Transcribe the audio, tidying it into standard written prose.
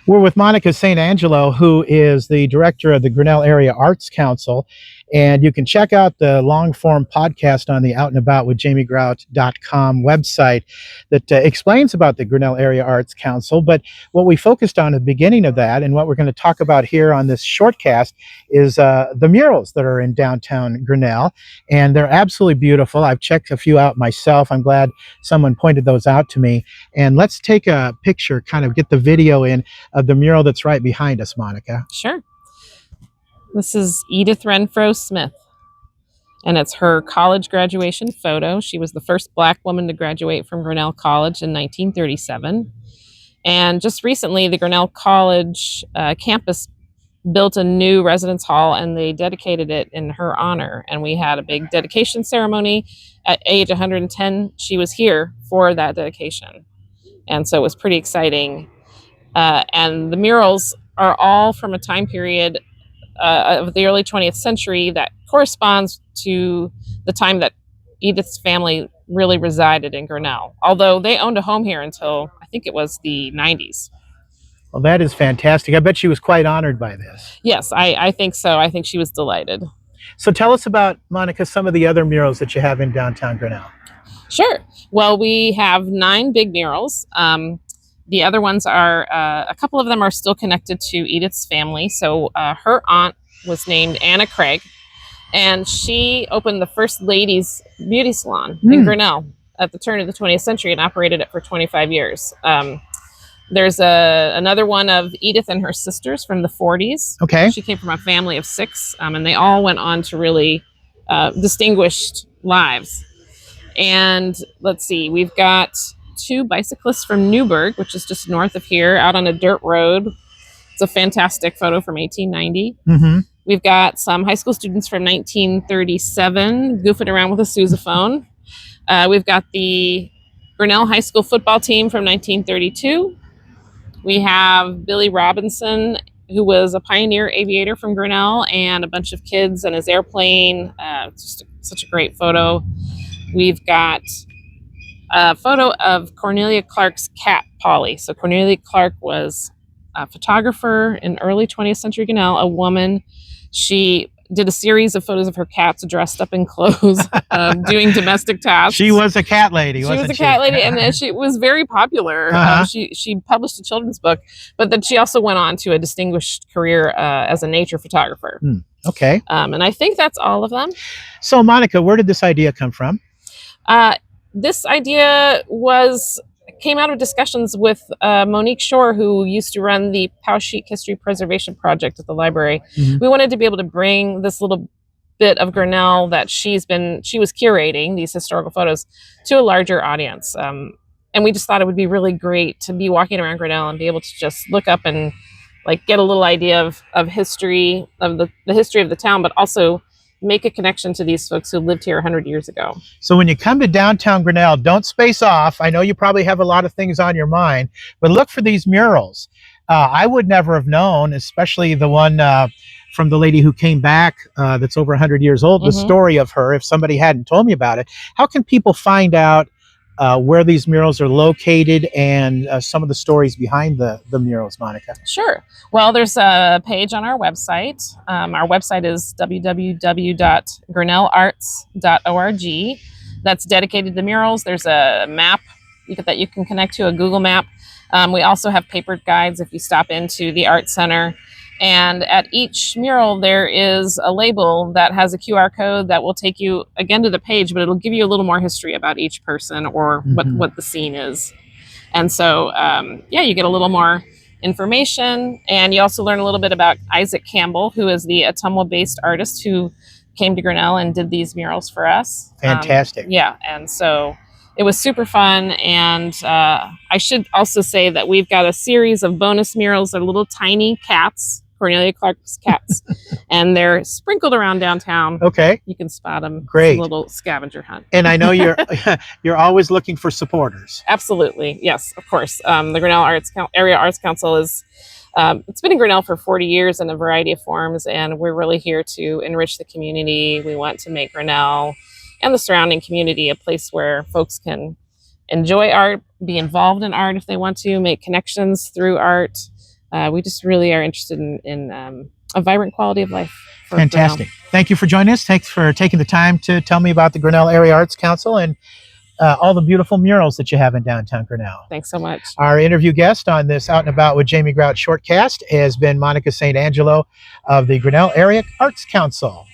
We're with Monica St. Angelo, who is the director of the Grinnell Area Arts Council. And you can check out the long form podcast on the outandaboutvithjamiegrout.com website that explains about the Grinnell Area Arts Council. But what we focused on at the beginning of that, and what we're going to talk about here on this shortcast, is the murals that are in downtown Grinnell. And they're absolutely beautiful. I've checked a few out myself. I'm glad someone pointed those out to me. And let's take a picture, kind of get the video in of the mural that's right behind us, Monica. Sure. This is Edith Renfro Smith, and it's her college graduation photo. She was the first Black woman to graduate from Grinnell College in 1937. And just recently, the Grinnell College campus built a new residence hall, and they dedicated it in her honor. And we had a big dedication ceremony. At age 110, she was here for that dedication. And so it was pretty exciting. And the murals are all from a time period of the early 20th century that corresponds to the time that Edith's family really resided in Grinnell, although they owned a home here until I think it was the 90s. Well, that is fantastic. I bet she was quite honored by this. Yes, I think so. I think she was delighted. So tell us about, Monica, some of the other murals that you have in downtown Grinnell. Sure. Well, we have 9 big murals. The other ones are, a couple of them are still connected to Edith's family. So her aunt was named Anna Craig, and she opened the first ladies' beauty salon in Grinnell at the turn of the 20th century and operated it for 25 years. There's another one of Edith and her sisters from the 40s. Okay. She came from a family of 6, and they all went on to really distinguished lives. And let's see, we've got 2 bicyclists from Newburgh, which is just north of here, out on a dirt road. It's a fantastic photo from 1890. Mm-hmm. We've got some high school students from 1937 goofing around with a sousaphone. We've got the Grinnell High School football team from 1932. We have Billy Robinson, who was a pioneer aviator from Grinnell, and a bunch of kids and his airplane. Just such a great photo. We've got a photo of Cornelia Clark's cat, Polly. So Cornelia Clark was a photographer in early 20th century Grinnell, a woman. She did a series of photos of her cats dressed up in clothes, doing domestic tasks. She was a cat lady, wasn't she? She was a cat lady, and then she was very popular. She published a children's book, but then she also went on to a distinguished career as a nature photographer. Okay. And I think that's all of them. So, Monica, where did this idea come from? This idea came out of discussions with Monique Shore, who used to run the Powesheik History Preservation Project at the library. Mm-hmm. We wanted to be able to bring this little bit of Grinnell that she was curating, these historical photos, to a larger audience. And we just thought it would be really great to be walking around Grinnell and be able to just look up and get a little idea of history, of the history of the town, but also make a connection to these folks who lived here 100 years ago. So when you come to downtown Grinnell, don't space off. I know you probably have a lot of things on your mind, but look for these murals. I would never have known, especially the one from the lady who came back that's over 100 years old, the story of her, if somebody hadn't told me about it. How can people find out where these murals are located and some of the stories behind the murals, Monica? Sure. Well, there's a page on our website. Our website is www.grinnellarts.org. That's dedicated to murals. There's a map that you can connect to, a Google map. We also have papered guides if you stop into the Art Center. And at each mural, there is a label that has a QR code that will take you, again, to the page, but it'll give you a little more history about each person or what the scene is. And so, you get a little more information. And you also learn a little bit about Isaac Campbell, who is the Ottumwa-based artist who came to Grinnell and did these murals for us. Fantastic. And so it was super fun. And I should also say that we've got a series of bonus murals. They're little tiny cats, Cornelia Clark's cats, and they're sprinkled around downtown. Okay. You can spot them. Great. It's a little scavenger hunt. And I know you're always looking for supporters. Absolutely. Yes, of course. The Grinnell Area Arts Council is, it's been in Grinnell for 40 years in a variety of forms, and we're really here to enrich the community. We want to make Grinnell and the surrounding community a place where folks can enjoy art, be involved in art if they want to, make connections through art, we just really are interested in a vibrant quality of life for Fantastic. Grinnell. Thank you for joining us. Thanks for taking the time to tell me about the Grinnell Area Arts Council and all the beautiful murals that you have in downtown Grinnell. Thanks so much. Our interview guest on this Out and About with Jamie Grout Shortcast has been Monica St. Angelo of the Grinnell Area Arts Council.